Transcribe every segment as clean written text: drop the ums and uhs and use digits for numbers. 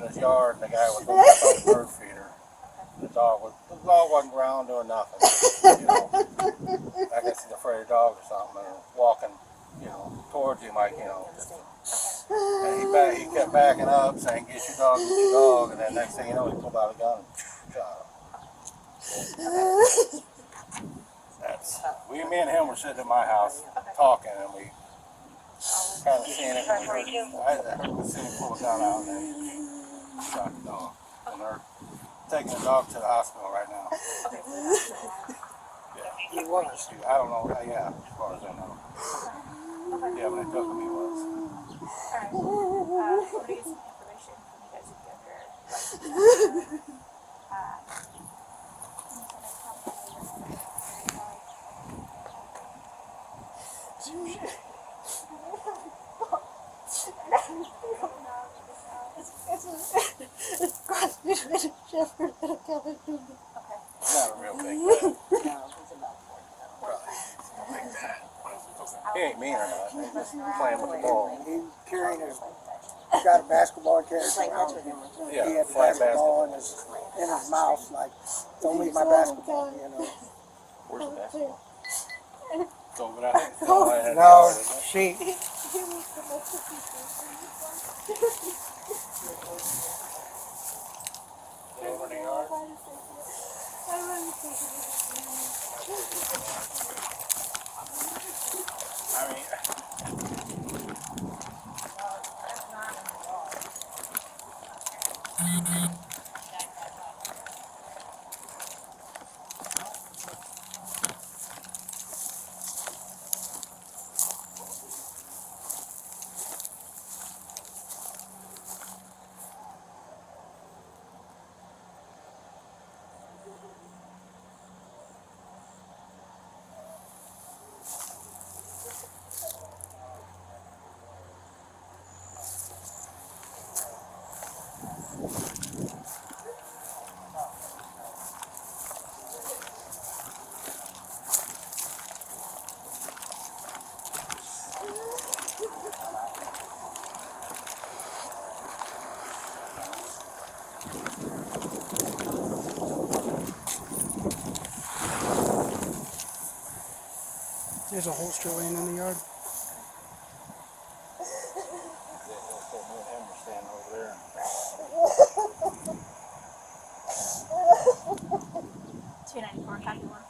in his yard, and the guy was going up on a bird feeder. The dog wasn't around doing nothing. You know, I guess he's afraid of dogs or something, and walking, you know, towards him like, you know. And he kept backing up, saying, "Get your dog," and then next thing you know, he pulled out a gun and shot him. Me and him were sitting in my house talking, and we kind of seen it. I heard him pull a gun out, and then he shot the dog. And they're taking the dog to the hospital right now. Yeah. He was. I don't know. Yeah, as far as I know. Yeah, when they took him, he was. Alright. We'll get some information from you guys together. Not a real big guy. He ain't mean or not. He's just playing with the ball. He carrying his, got a basketball and carrying it around with him. Yeah, He had the basketball in his mouth, like, don't leave my basketball, you know. Where's the basketball? It's over there. No, she. Over in the yard. I mean, There's a holster laying in the yard. standing over there. 294, copy one.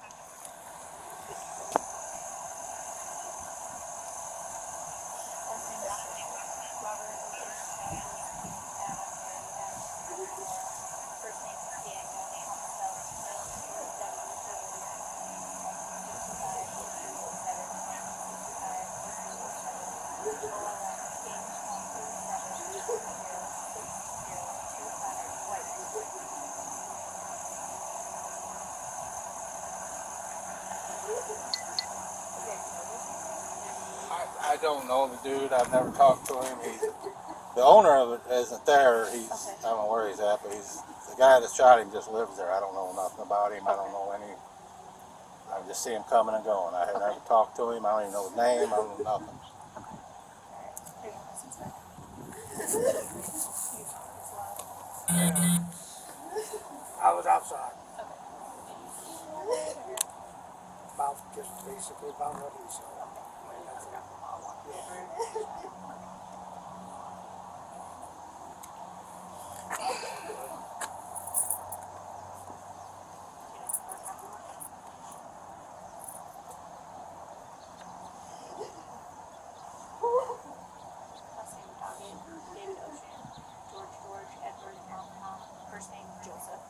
I don't know the dude. I've never talked to him. The owner of it isn't there. I don't know where he's at, but the guy that shot him just lives there. I don't know nothing about him. I don't know any. I just see him coming and going. I have never talked to him. I don't even know his name. I don't know nothing. I was outside. Just basically about what he said. First name Joseph,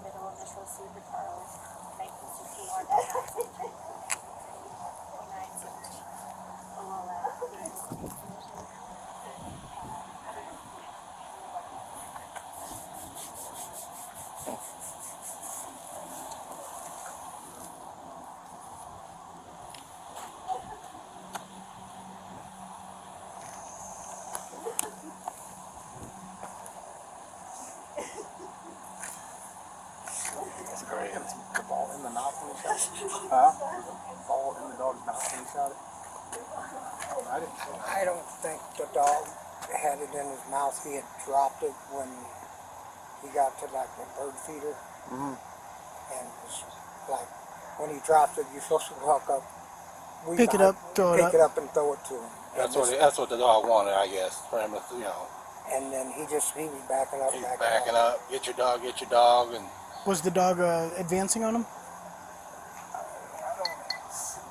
middle initial C for Charles, 1961. 2917. That's great. The ball in the mouth when he shot it. Huh? The ball in the dog's mouth when he shot it. I didn't see I don't think the dog had it in his mouth. He had dropped it when he got to like the bird feeder. Mm-hmm. And it was like, when he drops it, you're supposed to walk up, Pick it up, throw it pick it up and throw it to him. That's what the dog wanted, I guess, for him to, you know. And then he was backing up, He's backing up. Get your dog, and Was the dog advancing on him?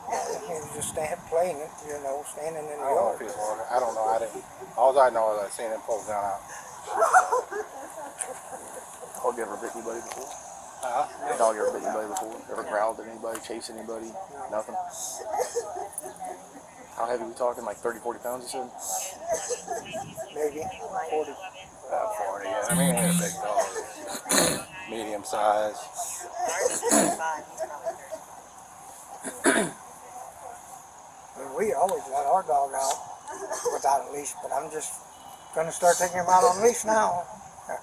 He was just playing it, standing in the I don't know if yard. he's ordered. I don't know. I didn't. All I know is I seen him pull the gun out. Dog ever bit anybody before? Uh-huh. Dog ever bit anybody before? Ever growled at anybody, chased anybody? Nothing? How heavy we talking? Like 30, 40 pounds, you said? Maybe 40. About 40, yeah. I mean, he's a big dog. Medium size. We always let our dog out without a leash, but I'm just going to start taking him out on a leash now.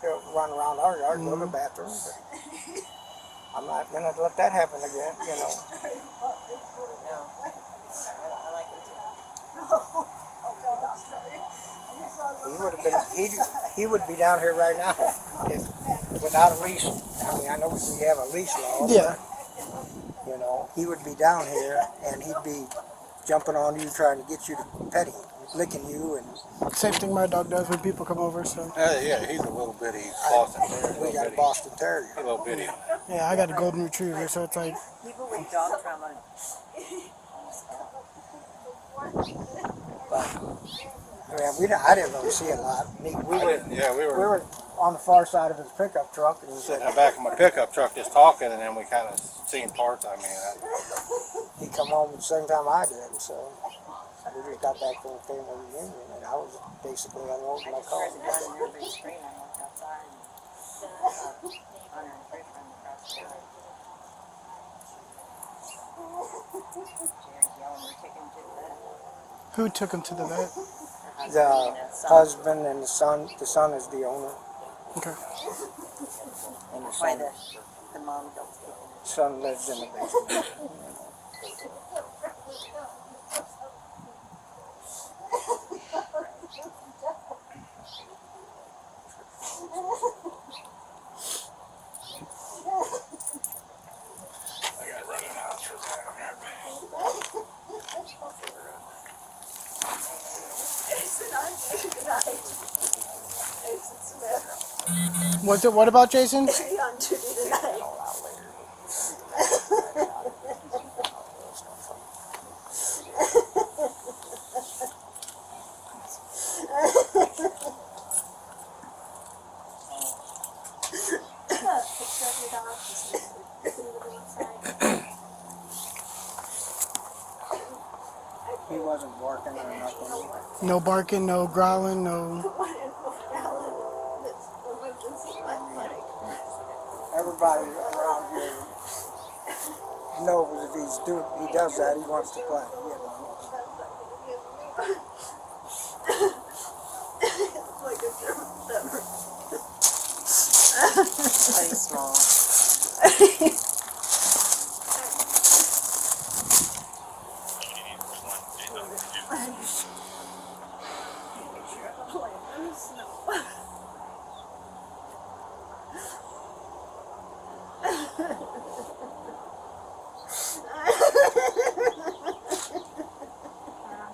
He'll run around our yard, go to the bathroom. But I'm not going to let that happen again, He would be down here right now if without a leash. I mean, I know we have a leash law. Yeah. But, he would be down here and he'd be jumping on you, trying to get you to pet him, licking you, and Same thing my dog does when people come over. So Yeah, he's a little bitty Boston Terrier. we got a Boston Terrier. A little bitty. yeah, I got a golden retriever, so it's like People with dog trauma. I didn't really see a lot. We were on the far side of his pickup truck, and sitting in the back of my pickup truck just talking, and then we kind of seen parts. I mean, he come home at the same time I did, so we just got back from a family reunion, and I was basically unloading my car. There's a gun in every screen. I looked outside. On her boyfriend across the road. Jerry's yelling, we're taking him to the vet. who took him to the vet? The husband and the son is the owner, Okay. and the Why son, the mom don't son lives in the basement. What about Jason? He wasn't barking or nothing. No barking, no growling, no. Everybody around here knows if he does that, he wants to play. Very small.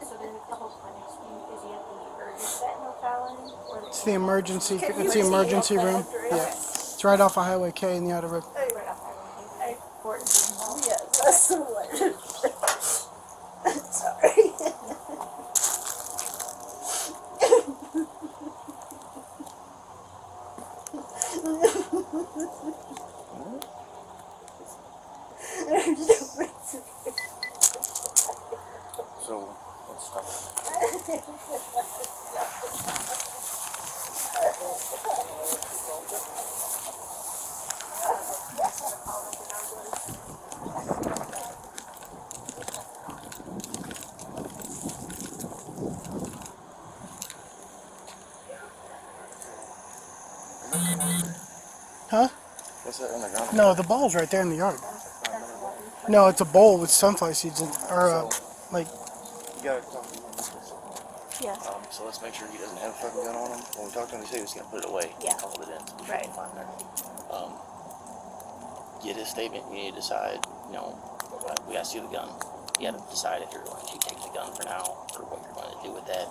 So there's a couple clinics. Is he at the urgent vet in O'Fallon? Or It's the emergency room. Yeah. It's right off of Highway K in the outer road. right off Highway? Fort Hall. Yes, that's the one. So, let's stop. Huh? What's that in the ground? No, the ball's right there in the yard. No, it's a bowl with sunflower seeds in, or like You gotta talk to me. Yeah. So let's make sure he doesn't have a fucking gun on him. When we talk to him, he said he's gonna put it away. Yeah. Call it in. So we Right. can find there. Get his statement. You need to decide. You know, we gotta see the gun. You gotta decide if you're going to take the gun for now or what you're going to do with that.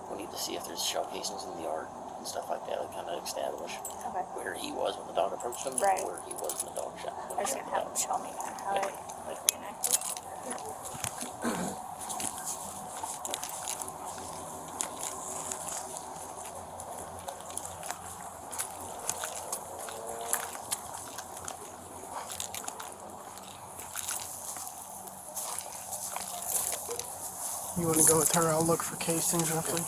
We need to see if there's shell casings in the yard and stuff like that to kind of establish Okay. where he was when the dog approached him, Right. or where he was when the dog shot him. I was gonna have him show me how Yeah. it like reenacted. You want to go with her? I'll look for casings roughly.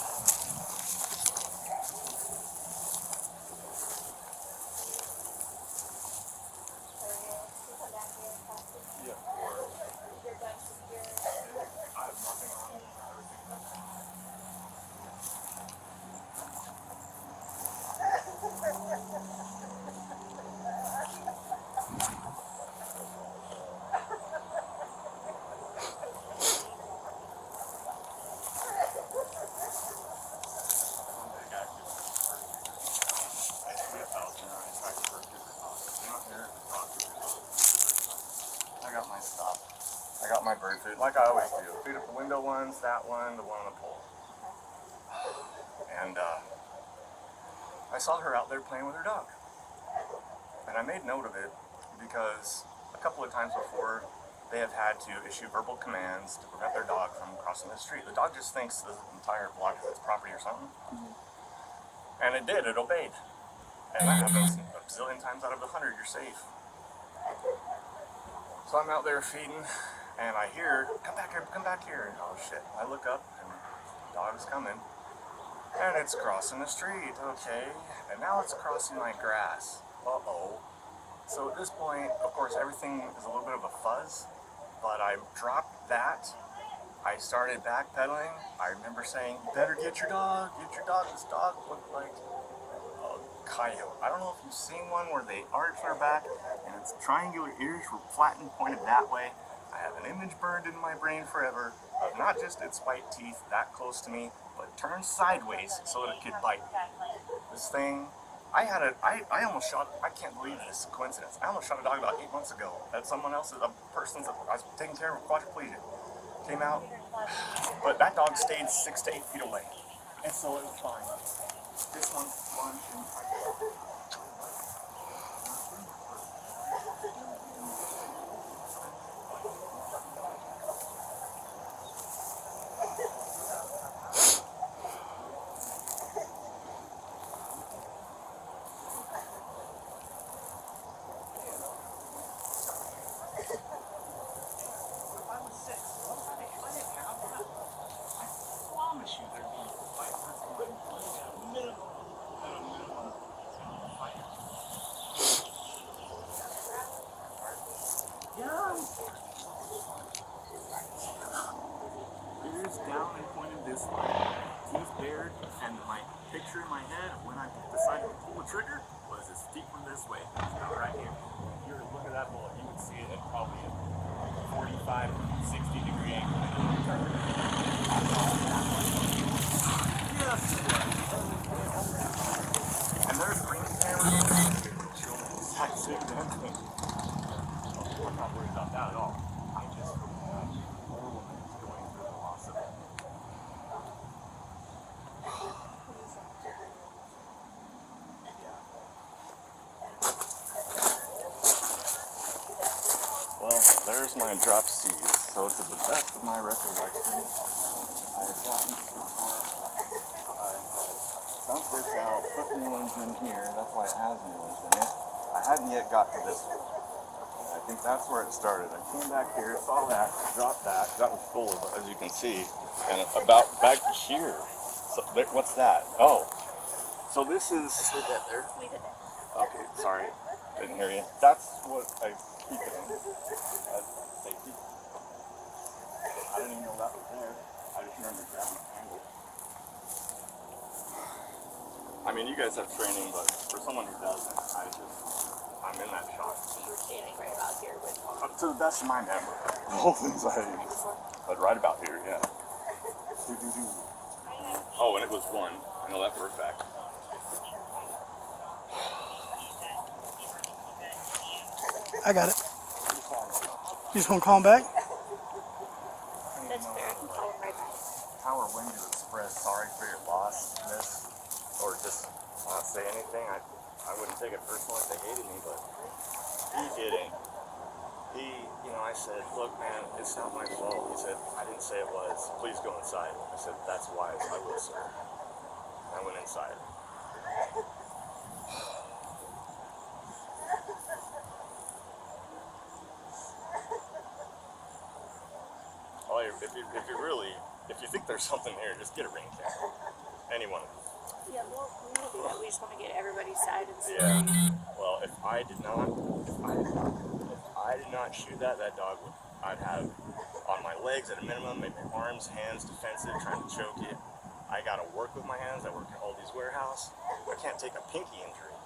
I got my stuff. I got my bird food, like I always do. Feed up the window ones, that one, the one on the pole. And I saw her out there playing with her dog. And I made note of it because a couple of times before, they have had to issue verbal commands to prevent their dog from crossing the street. The dog just thinks the entire block is its property or something. And it did, it obeyed. And that happens a zillion times out of 100, you're safe. So I'm out there feeding, and I hear, come back here, come back here. And oh shit, I look up, and the dog's coming. And it's crossing the street, okay. And now it's crossing my grass. Uh-oh. So at this point, of course, everything is a little bit of a fuzz, but I dropped that. I started backpedaling. I remember saying, you better get your dog, This dog looked like a coyote. I don't know if you've seen one where they arch their back and its triangular ears were flattened, pointed that way. I have an image burned in my brain forever of not just its white teeth that close to me, but turned sideways so that it could bite. This thing, I almost shot, I can't believe this coincidence. I almost shot a dog about 8 months ago at someone else's, a person's, I was taking care of a quadriplegic. Came out, but that dog stayed 6 to 8 feet away. And so it was fine. This one lunged and ears down and pointed this way, teeth bared, and my picture in my head of when I decided to pull the trigger was his feet were this way. Now right here. If you were to look at that bullet, you would see it at probably a 45, 60-degree angle. Yes. And there's green cameras showing the exact same damn thing. I'm not worried about that at all. I just poor woman is going through the loss of it. Well, there's my drop C's. So to the best of my recollection, I had gotten to the car, I had dumped this out, put new ones in here, that's why it has new ones in it. I hadn't yet got to this one. I think that's where it started. I came back here, saw that, dropped that. That was full, as you can see, and about back here. So what's that? Oh, so this is. Let's leave that there. Leave it there. Okay, sorry, didn't hear you. That's what I keep it in. That's safety. I didn't even know that was there. I just remember grabbing the handle. I mean, you guys have training, but for someone who doesn't, I'm in that shot. You were standing right about here with To the best of my memory. The whole thing's like, but right about here, yeah. Do. Oh, and it was 1. I know that for a fact. I got it. You just want to call him back? That's fair. I can call him right back. How or when to express sorry for your loss, miss, or just not say anything. I wouldn't take it personal if they hated me, but he didn't. I said, look, man, it's not my fault. He said, I didn't say it was. Please go inside. I said, that's wise. I will, sir. I went inside. Oh, if you think there's something here, just get a ring camera. Anyone. Yeah, we'll do that. We just want to get everybody's side of the story. Yeah. Well, if I did not shoot that dog I'd have on my legs at a minimum, maybe arms, hands, defensive, trying to choke it. I gotta work with my hands. I work at Aldi's warehouse. I can't take a pinky injury.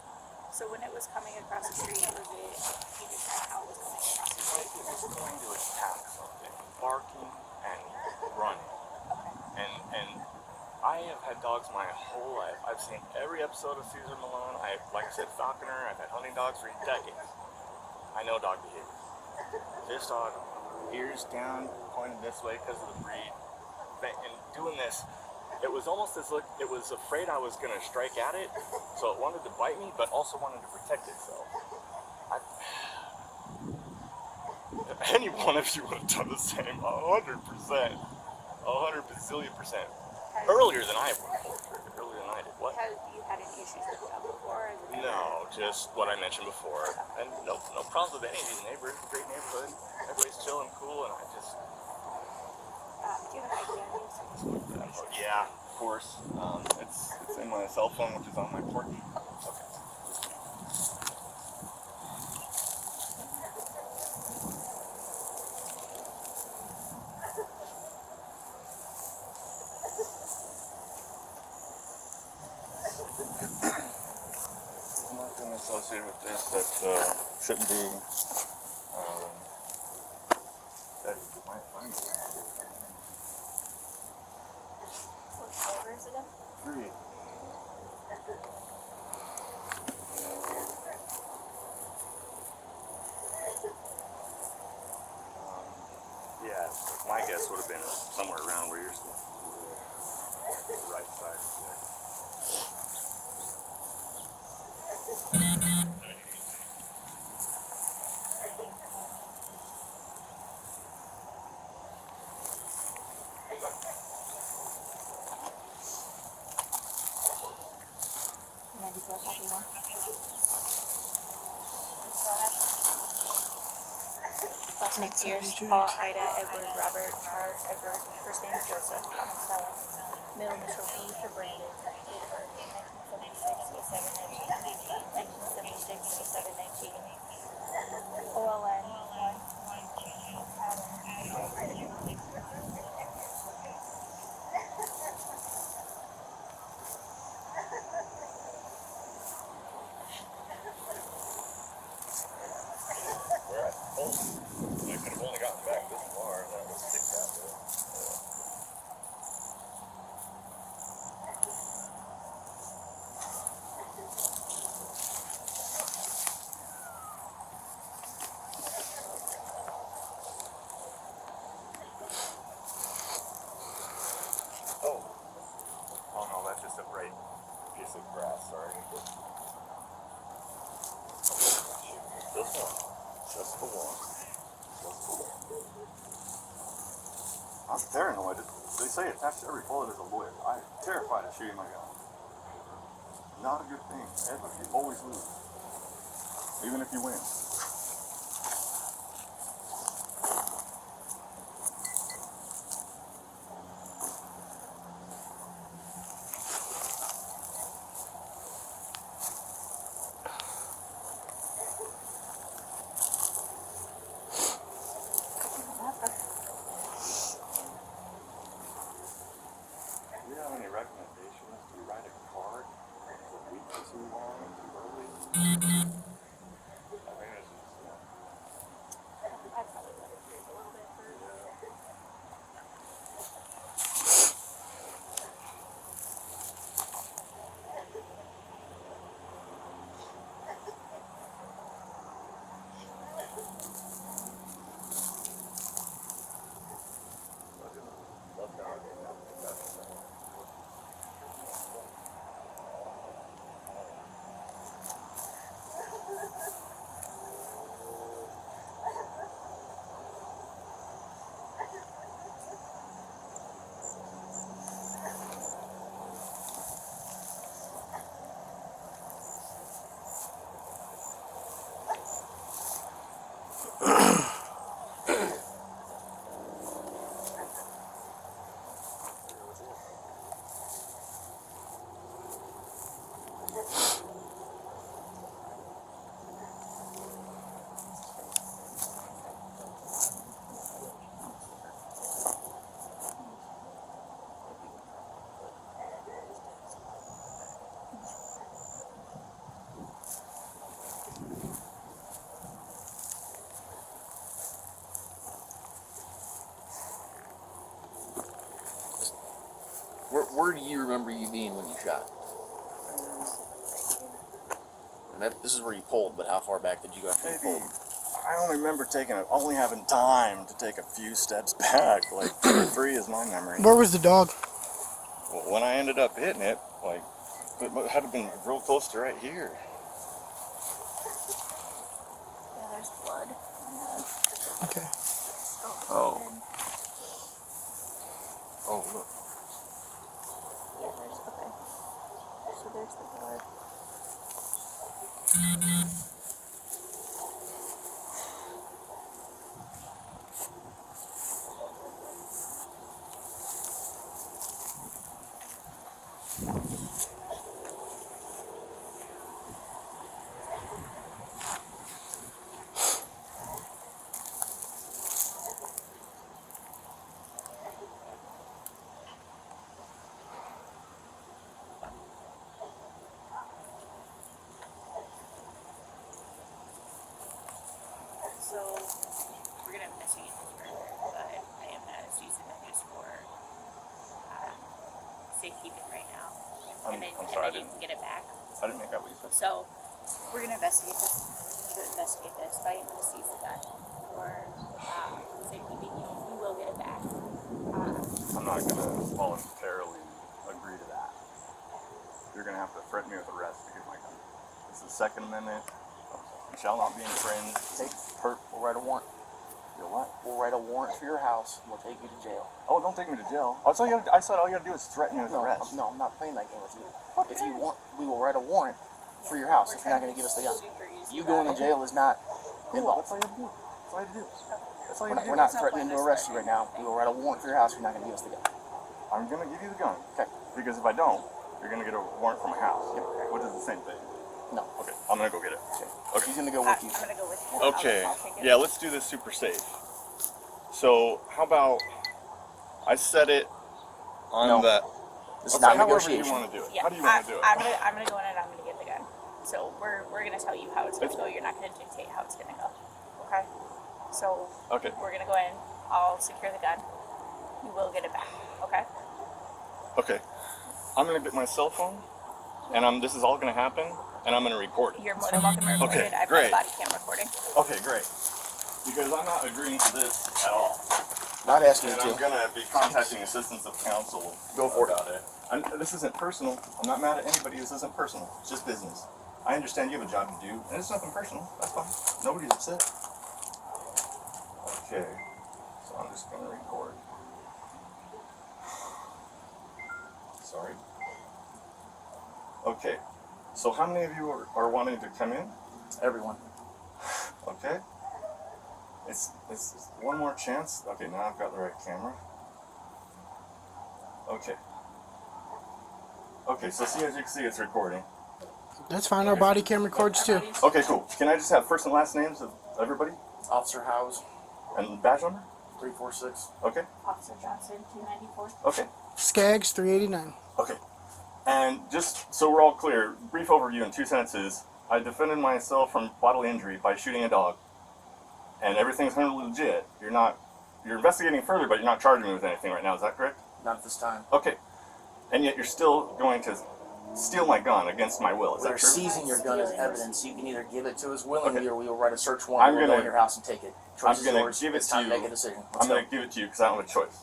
So when it was coming across the street, was it, you just said how it was coming across the street? It was going to attack something, barking and running. And I have had dogs my whole life. I've seen every episode of Caesar Malone. Like I said, Falconer. I've had hunting dogs for decades. I know dog behavior. This dog, ears down, pointed this way because of the breed. And doing this, it was almost as if it was afraid I was going to strike at it, so it wanted to bite me, but also wanted to protect itself. Any one of you would have done the same, 100%. 100 bazillion percent. Earlier than I would. Earlier than I did. What? Have you had any issues with that before? No, just what I mentioned before. And no problems with any of these neighbors. Great neighborhood. Everybody's chill and cool, and I just... Do you have an idea of some information? Yeah, of course. It's in my cell phone, which is on my porch. Okay. There's nothing associated with this that shouldn't be. That might find it. What flavor is it in? 3. Yeah, my guess would have been somewhere around where you're supposed to be. The right side. Last name's Pierce, Paul, Ida, Edward, Robert, Charles, Edward, first name is Joseph, common spelling, middle initial B for Brandon, date of birth 1976, 07, 19, 1976, 07, 19, OLN, 1, We're at home. I could have only gotten back this far, and that was 6 after. Oh no, that's just a bright piece of grass, sorry. Just one. Just the one. Just the one. I'm paranoid. They say attached to every bullet is a lawyer. I'm terrified of shooting my gun. Not a good thing. Ever. You always lose. Even if you win. Do you have any recommendations? Do you write a card? Is a week too long and too early? I think it's just, I'd probably let it breathe a little bit first. do you remember you being when you shot? And this is where you pulled, but how far back did you go after you pulled? I only remember only having time to take a few steps back. Like 2 or 3 is my memory. Where was the dog? Well, when I ended up hitting it, like, it had to have been real close to right here. Yeah, there's blood. Okay. Oh. Oh, look. Yeah, there's, okay. So there's the blood. So, we're gonna investigate this further, but I am not using that just for safekeeping right now. I'm And sorry, then you can get it back. I didn't make that what you said. So, we're gonna investigate this. But I am gonna seize the gun for safekeeping. You will get it back. I'm not going to voluntarily agree to that. You're going to have to threaten me with arrest to get my gun. This is Second Amendment. You shall not be infringed. We'll write a warrant. You'll what? We'll write a warrant for your house. We'll take you to jail. Oh, don't take me to jail. I said all you gotta do is threaten me with arrest. No, I'm not playing that game with you. If you want, we will write a warrant for your house if you're not going to give us the gun. You going to jail is not involved. That's all you have to do. That's all you have to do. That's all you have to do. We're not threatening to arrest you right now. We will write a warrant for your house if you're not going to give us the gun. I'm gonna give you the gun. Okay. Because if I don't, you're gonna get a warrant for my house. Yep. Which is the same thing. No. Okay, I'm gonna go get it. Okay. He's going to go with you. I'm gonna go with you. Okay. I'll take it. Yeah, let's do this super safe. So how about I set it on No. that? This is Okay, not however negotiation. you want to do it. Yeah, How do you want to do it? I'm gonna go in and I'm gonna get the gun. So we're gonna tell you how it's gonna go. You're not gonna dictate how it's gonna go. Okay? So Okay. we're gonna go in. I'll secure the gun. You will get it back. Okay? Okay. I'm gonna get my cell phone, and this is all gonna happen, and I'm gonna record it. You're more than welcome to record Okay, it. I've great. got body cam recording. Okay, great. Because I'm not agreeing to this at all. Not asking And you I'm to. gonna be contacting assistance of counsel. Go for it. about it. This isn't personal. I'm not mad at anybody. This isn't personal. It's just business. I understand you have a job to do, and it's nothing personal. That's fine. Nobody's upset. Okay. So I'm just gonna record. Sorry. Okay. So how many of you are wanting to come in? Everyone. Okay. It's one more chance. Okay, now I've got the right camera. Okay. Okay, so see, as you can see, it's recording. That's fine. Our body cam records too. Okay, cool. Can I just have first and last names of everybody? Officer Howes, And badge number? 346. Okay. Officer Johnson, 294. Okay. Skaggs 389. Okay. And just so we're all clear, brief overview in 2 sentences. I defended myself from bodily injury by shooting a dog. And everything's 100% legit. You're investigating further, but you're not charging me with anything right now. Is that correct? Not at this time. Okay. And yet you're still going to steal my gun against my will. Is We're that true? seizing your gun as evidence. You can either give it to us willingly, Okay. or we will write a search I'm warrant. We'll go gonna- in your house and take it. Choice is I'm going yours. to give it It's to time you. to make a decision. I'm going to give it to you because I don't have a choice.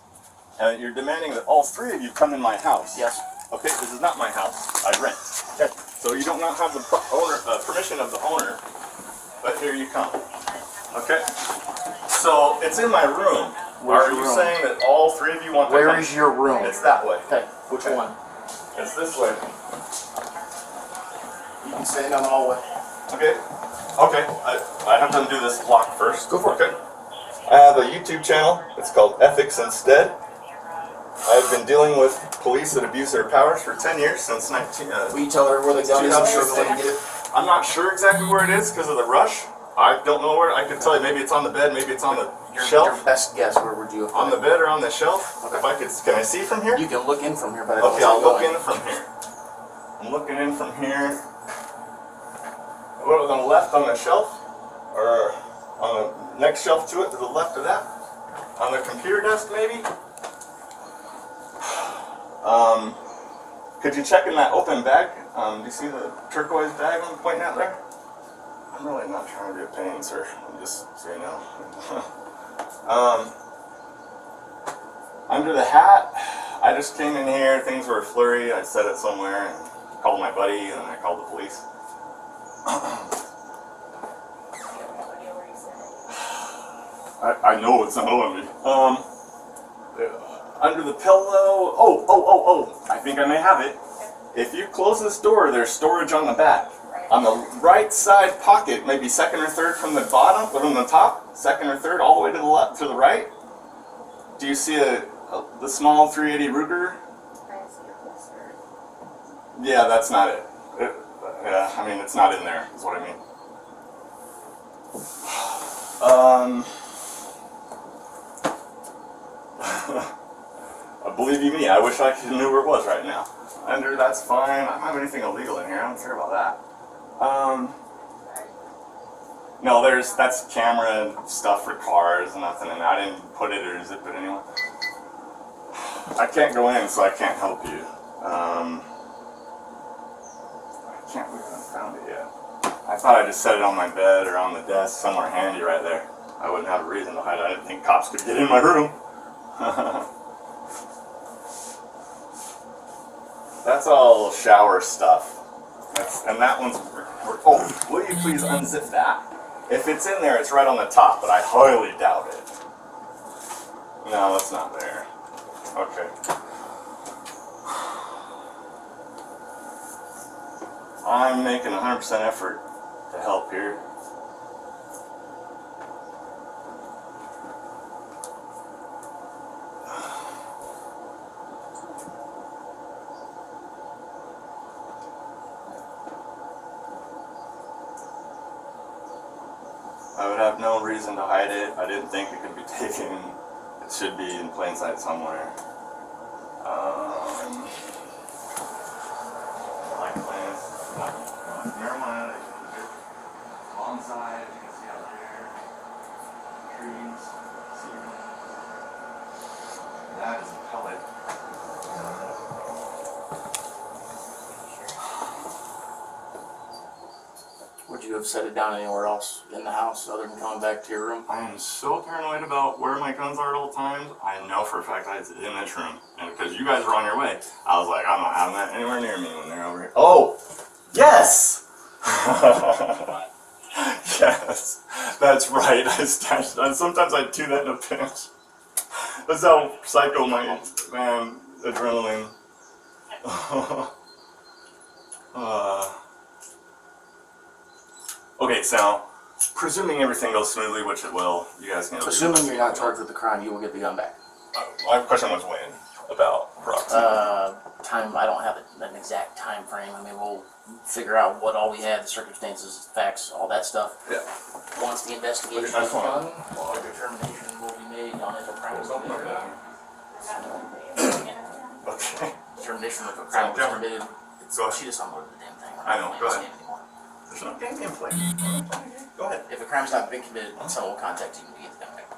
And you're demanding that all 3 of you come in my house. Yes. Okay, this is not my house. I rent. Okay. So you don't not have the permission of the owner, but here you come. Okay? So it's in my room. Where's Are your you room? saying that all 3 of you want to come? Where is your room? It's that way. Okay. Which Okay. one? It's this way. You can stand down the hallway. Okay. Okay. I have to do this block first. Go for it. Okay. I have a YouTube channel. It's called Ethics Instead. I've been dealing with police that abuse their powers for 10 years, since 19... Will you tell her where the gun is? I'm sure they'll 2016. get it. I'm not sure exactly where it is because of the rush. I don't know where. I can tell you maybe it's on the bed, maybe it's on the Your shelf. best guess, where would you have On the put it? bed or on the shelf. If I could, can I see from here? You can look in from here, but I don't Okay, know I'll where look you're in from here. I'm looking in from here. What, on the left on the shelf? Or on the next shelf to it, to the left of that? On the computer desk, maybe? Could you check in that open bag? Do you see the turquoise bag I'm pointing at there? I'm really not trying to be a pain, sir. I'm just so you know. Under the hat, I just came in here. Things were flurry. I set it somewhere and called my buddy, and I called the police. I know it's not on me. Under the pillow. Oh! I think I may have it. If you close this door, there's storage on the back. On the right side pocket, maybe second or third from the bottom, but on the top, second or third, all the way to the left, to the right. Do you see the small 380 Ruger? Yeah, that's not it. Yeah, I mean, it's not in there, is what I mean. Believe you me, I wish I knew where it was right now. Under, that's fine. I don't have anything illegal in here. I don't care about that. No, that's camera stuff for cars, nothing in there. I didn't put it or zip it anyway. I can't go in, so I can't help you. I can't believe I haven't found it yet. I thought I just set it on my bed or on the desk, somewhere handy right there. I wouldn't have a reason to hide it. I didn't think cops could get in my room. That's all shower stuff. And that one's... Oh, will you please unzip that? If it's in there, it's right on the top, but I highly doubt it. No, it's not there. Okay. I'm making 100% effort to help here. I would have no reason to hide it. I didn't think it could be taken. It should be in plain sight somewhere. Like plants, marijuana, bonsai, you can see out there. Trees, cedar. That is a pellet. Would you have set it down anywhere else in the house other than coming back to your room? I am so paranoid about where my guns are at all times. I know for a fact that it's in this room. And because you guys were on your way, I was like, I'm not having that anywhere near me when they're over here. Oh! Yes! Yes! That's right. I stashed it. Sometimes I do that in a pinch. That's how psycho my adrenaline. Okay, so presuming everything goes smoothly, which it will, you guys can. Assuming you're not charged with the crime, you will get the gun back. My question was when? About Time, I don't have an exact time frame. I mean, we'll figure out what all we have, the circumstances, facts, all that stuff. Yeah. Once the investigation is done, a determination will be made on if a crime was committed. Okay. Determination if a crime was committed. She just unloaded the damn thing. I know, go ahead. Anymore. There's no game in play. Go ahead. If a crime's not been committed, someone will contact you to get the gun back.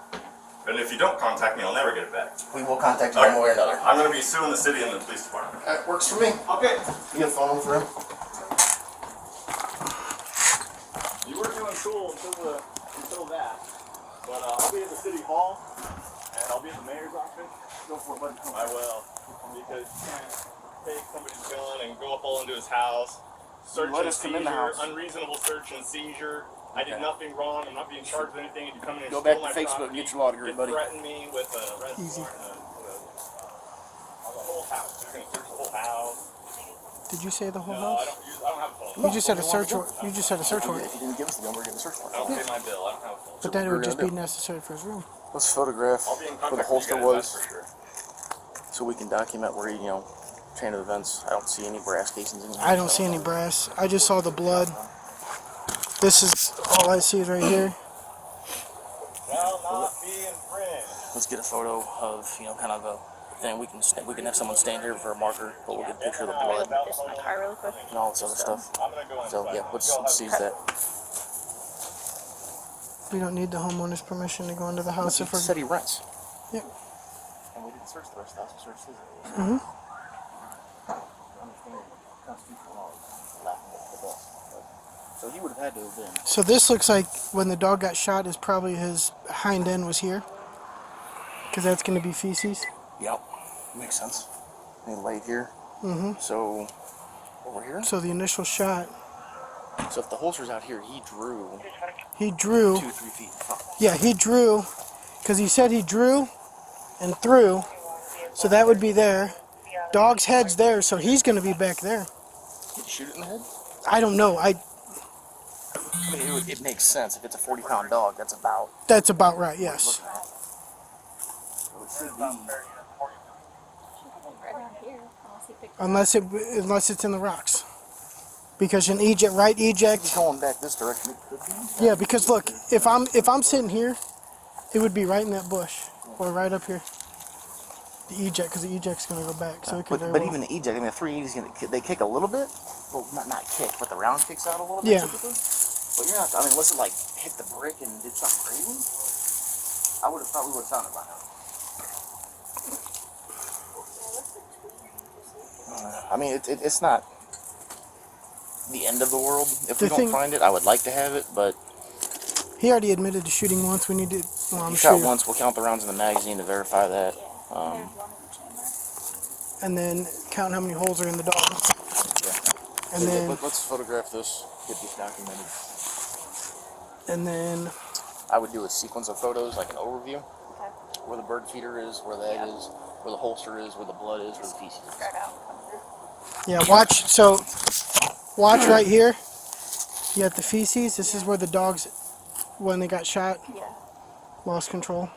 And if you don't contact me, I'll never get it back. We will contact you one way or another. I'm going to be suing the city and the police department. That works for me. Okay. You have a phone number for him? You were doing cool until that. But I'll be at the city hall, and I'll be at the mayor's office. Go for it, buddy. I will. Because you can't take somebody's gun and go up all into his house. Search and seizure, unreasonable search and seizure. I did nothing wrong. I'm not being charged with anything. And you come in and Go steal back to my Facebook property, and get your law degree, buddy. Threaten me with a arrest Easy. warrant on the whole house. You're going to search the whole house. Did you say the whole No, I house? don't have a phone. You just said a search warrant. You just said a search warrant. If you didn't give us the gun, we're getting a search I warrant. don't pay my bill. I don't have a phone. But then it would just be necessary for his room. Let's photograph I'll be in where the contact with holster you guys, was, that's for sure. so we can document where, chain of events. I don't see any brass casings in here. I don't see any brass. I just saw the blood. This is all I see right here. Shall not be infringed. Let's get a photo of, kind of a thing. We can have someone stand here for a marker, but we'll get a picture of the blood This in my car really quick. and all this other stuff. I'm going to go So inside. yeah, let's seize that. We don't need the homeowner's permission to go into the house He if we're... said he rents. Yeah. And we didn't search the rest of the house. We searched his. Mm-hmm. constitutional law laughing at the bus. So he would have had to have been. So this looks like when the dog got shot is probably his hind end was here. Because that's going to be feces. Yep, makes sense. He laid here. Mm-hmm. So over here. So the initial shot, So if the holster's out here, he drew he drew. 2 or 3 feet in front. Yeah, he drew. Because he said he drew and threw. So that would be there. Dog's head's there, so he's going to be back there. Did he shoot it in the head? I don't know. I mean, it makes sense. If it's a 40-pound dog, that's about That's about right. what you're Yes. looking at. So it should be. Right around here, unless he picked Unless it's in the rocks. Because an eject, right eject. He's going back this direction. It could be. Yeah, because look, if I'm sitting here, it would be right in that bush or right up here. The eject, because the eject's gonna go back, so it could very But well. even the eject, I mean, the 380s, they kick a little bit. Well, not kick, but the round kicks out a little bit. Yeah. Typically. But you're not. I mean, unless it like hit the brick and did something crazy, I would have probably would have found it by now. I mean, it's not the end of the world. If The we don't thing- find it, I would like to have it, but He already admitted to shooting once when he did. Well, I'm he shot sure. once. We'll count the rounds in the magazine to verify that. there's one in the chamber. And then count how many holes are in the dog. Yeah. And then Let's photograph this. Get this documented. and then I would do a sequence of photos, like an overview, Okay. where the bird feeder is, where that is, where the holster is, where the blood is, where the feces is. Spread out. yeah, watch. So watch right here. You got the feces. This is where the dogs, when they got shot, Yeah. lost control.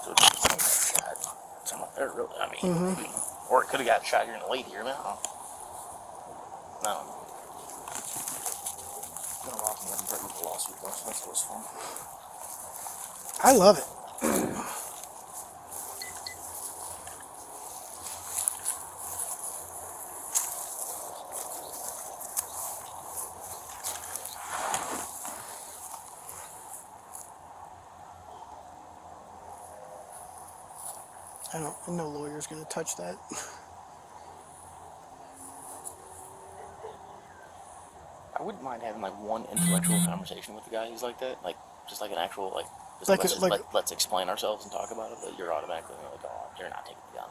So it's some up there, really. I mean, or it could have got shot here in the late here. I don't know. Gonna lost him and threatened with a lawsuit though, so that's always fun. I love it. No lawyer's gonna touch that. I wouldn't mind having like one intellectual conversation with the guy who's like that, like just like an actual like. Just Like let's, a- like- let's explain ourselves and talk about it, but you're automatically like, oh, you're not taking the gun.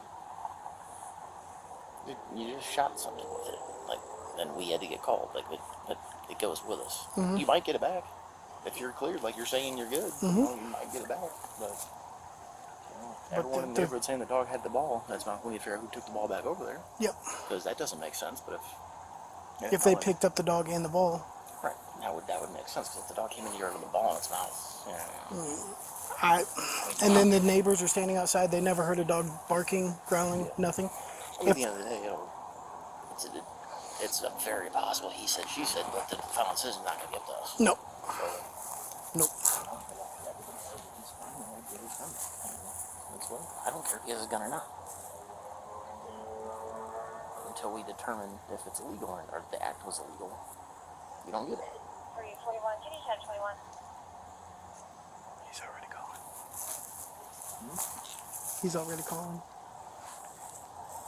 You just shot something with it, like, and we had to get called. Like, it goes with us. You might get it back if you're cleared. Like you're saying, you're good. You know, you might get it back, but everyone in the neighborhood saying the dog had the ball. That's not. We need to figure out who took the ball back over there, Yep. because that doesn't make sense. But If they picked up the dog and the ball, right, that would make sense. Because if the dog came in the yard with a ball in its mouth, and then the neighbors are standing outside. They never heard a dog barking, growling, nothing. At the end of the day, it's a very possible he said, she said, but the final decision's not going to get to us. Nope. Nope. I don't care if he has a gun or not. Until we determine if it's illegal or if the act was illegal, you don't get it. 341, can you have 21? He's already calling. He's already calling.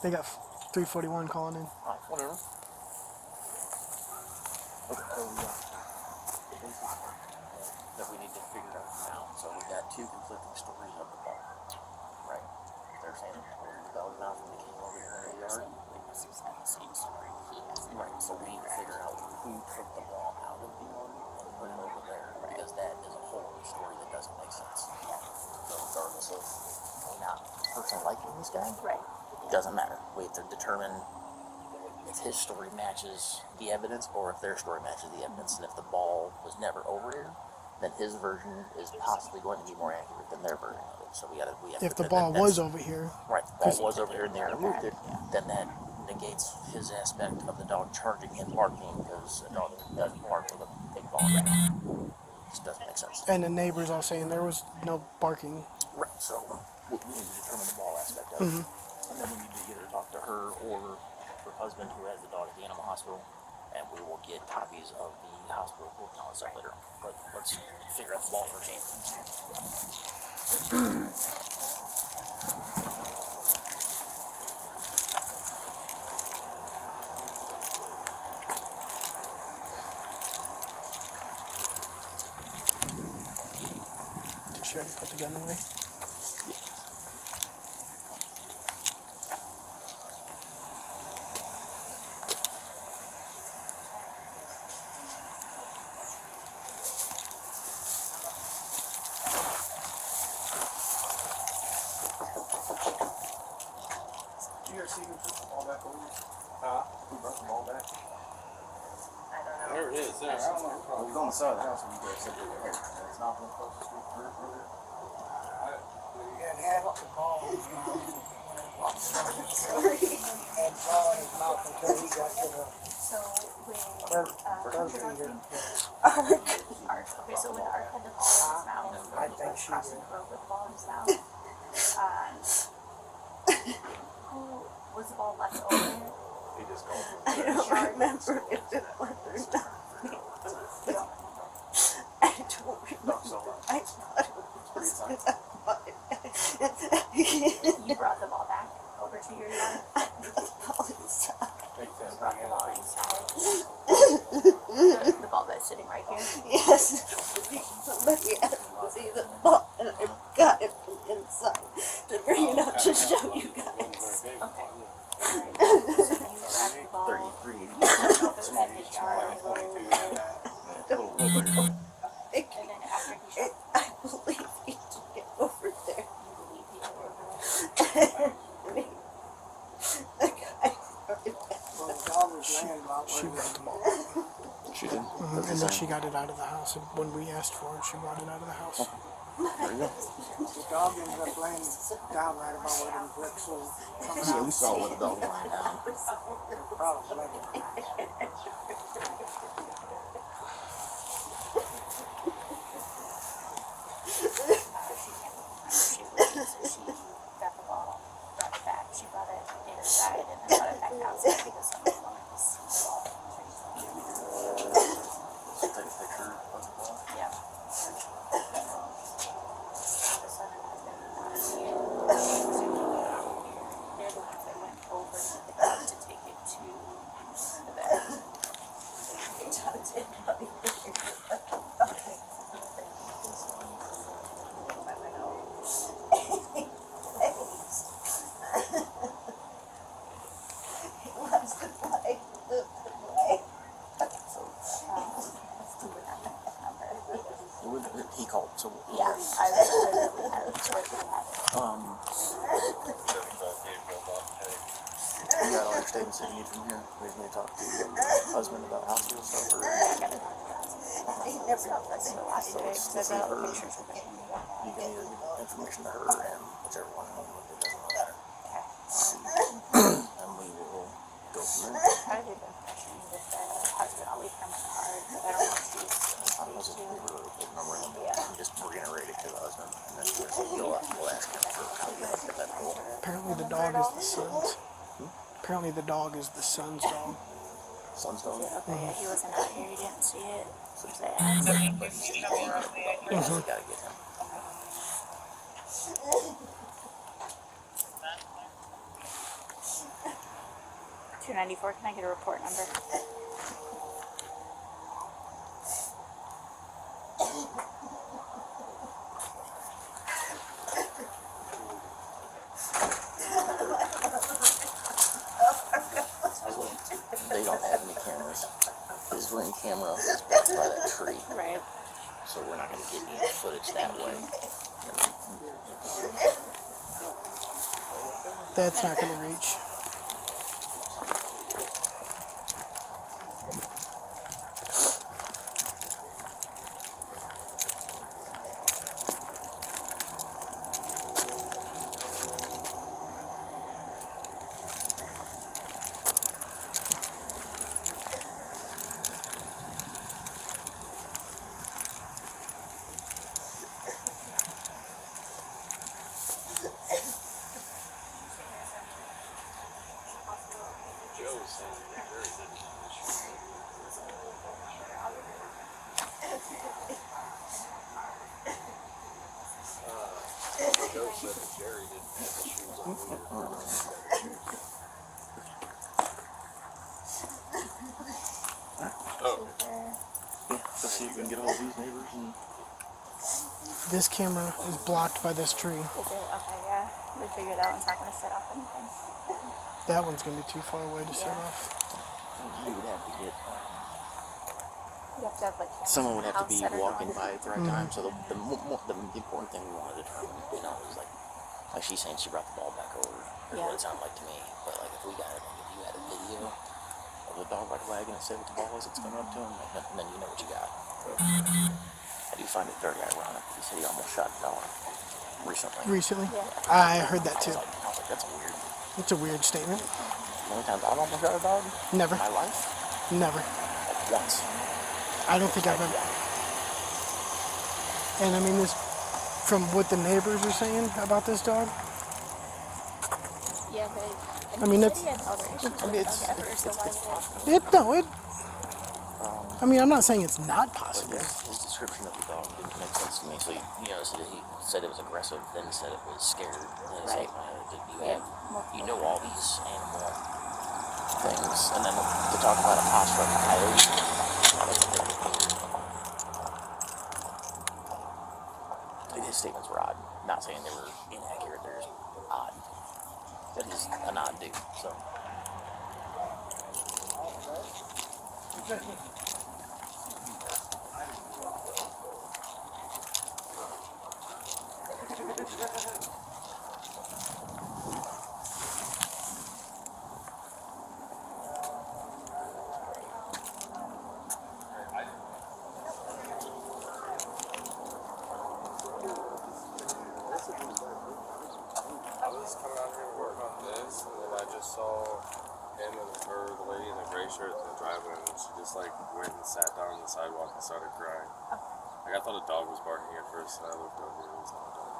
They got 341 calling in. Alright, whatever. Okay, so that we need to figure out now. So we got two conflicting stories of the ball. Right. They're saying it was the dog's mouth when they came over here in the yard. Right, so we need to figure out who took the ball out of the yard and put it over there. Because that is a whole new story that doesn't make sense. So regardless of me not personally liking this guy, Right. it doesn't matter. We have to determine if his story matches the evidence or if their story matches the evidence. And if the ball was never over here, then his version is possibly going to be more accurate than their version of it. So we have If the to, ball that's- was over here, right, the ball was over here and they removed it, then that negates his aspect of the dog charging and barking, because a dog doesn't bark with a big ball around. Just doesn't make sense. and the neighbors all saying there was no barking. Right, so we need to determine the ball aspect of it. And then we need to either talk to her or her husband who has the dog at the animal hospital, and we will get copies of the hospital report and all that stuff later on. But let's figure out the ball first. ready to put the gun away. Did you ever see who took the ball back over? Who brought the ball back? I don't know. There it is, there. I don't know. It was on the side of the house when you guys said they were here. It's not been across the street further. Yeah, it had the ball in his mouth. Had the ball in his mouth until he got to the So when bird feeder. Okay, so when Art had the ball in his mouth, I think she crossing did. the road with the ball in his mouth, who was the ball left over? He just called. I don't remember if it was or not. I don't remember. I thought it was. You brought the ball back over to your yard. Brought the ball inside. The ball that's sitting right here. Yes, somebody asked to see the ball, and I got it from inside to bring it up to show you guys. Okay. Alright. So you grabbed the ball. 33. Put it in his yard. I And then after he shot, I believe he took it over there. you believe he took it over. The guy started Well, the dog was laying about She where brought the ball. She did. And then she got it out of the house. And when we asked for it, she brought it out of the house. There you go. the dog ended up laying down right about where them bricks were coming Yeah, out. we saw what the dog was lying down. Probably like She got the ball, brought it back. She brought it inside and then brought it back outside because someone wanted to see the ball. Take a picture of the ball. Yeah. The son and husband wanted to see it. They're the ones that went over to the club to take it to the vet. He called, so Yeah, I remember that we had it. You got all your statements that you need from here. We just need to talk to your husband about house deal stuff, or He never felt like The last so day, it's because I her. got pictures of it. You can either give information to her and whichever one. It doesn't really matter. And we will go from there. I did the impression that the husband always comes to hard, but I don't know if she's I was just just reiterate it to the husband, and then we'll ask him for a copy of that whole. Apparently the dog is the son's. Apparently the dog is the son's dog. Son's dog. okay. He wasn't out here, he didn't see it. So Say, but he's we gotta get him. 294, can I get a report number? They don't have any cameras. His ring camera is back by that tree, Right. so we're not gonna get any footage that way. That's not going to reach. Yeah, so see if we can get all these neighbors and This camera is blocked by this tree. Is it? Okay, yeah. We figured that one's not going to set off anything. That one's gonna be too far away to set Yeah. off. You would have to get, You have to have like someone would have to be house setters walking on. by at the right time. So the important thing we wanted to determine, you know, is like she's saying she brought the ball back over. Is what it sounded like to me. But like if we got it, like if you had a video of the dog right wagging and say what the ball is, it's coming up to him, and then you know what you got. I do find it very ironic that he said he almost shot a dog recently. Recently? Yeah. I heard that too. I was like, that's weird. It's a weird statement. The only times I've almost shot a dog Never. in my life, Never. like once. I don't think I've ever. And I mean this, from what the neighbors are saying about this dog, Yeah, but I mean, he it's- said he had other issues with it's- dog ever, so why would it. I mean, I'm not saying it's not But possible. his description of the dog didn't make sense to me. So you know, so he said it was aggressive, then said it was scared. And then Right. like, you know all these animal things, and then to talk about a posture of a coyote. Like, his statements were odd. Not saying they were inaccurate. They're just odd. But he's an odd dude. So. I was coming out here to work on this, and then I just saw him and her, the lady in the gray shirt, in the driveway, and she just like went and sat down on the sidewalk and started crying. Like I thought a dog was barking at first, and I looked over and it was not a dog.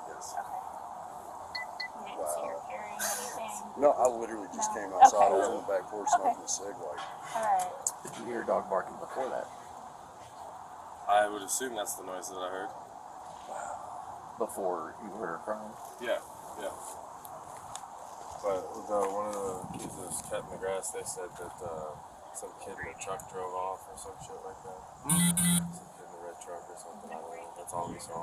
Yes. you didn't see her carrying anything? No, I literally just No. came outside. Okay. I was on the back porch smoking a cig. Like, Alright. Did you hear a dog barking before that? I would assume that's the noise that I heard. Before you heard her crying? Yeah, yeah. But one of the kids that was cutting the grass, they said that some kid in a truck drove off or some shit like that. Some kid in a red truck or something. I don't know. That's all we saw.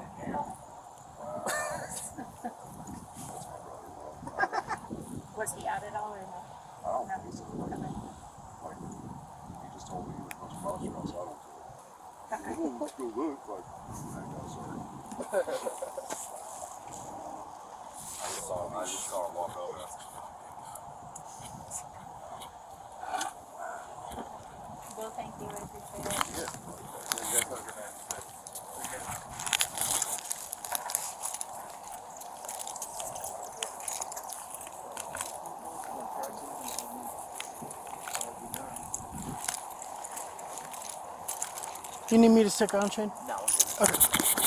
Was he out at all or no? I don't No. think so. Okay. Like, he just told me he was supposed to cross your outside. Oh, let's go look. Like, hey, no, sorry. I just saw him walk over. Well, thank you. I appreciate it. Do you need me to stick around, Shane? No. Okay.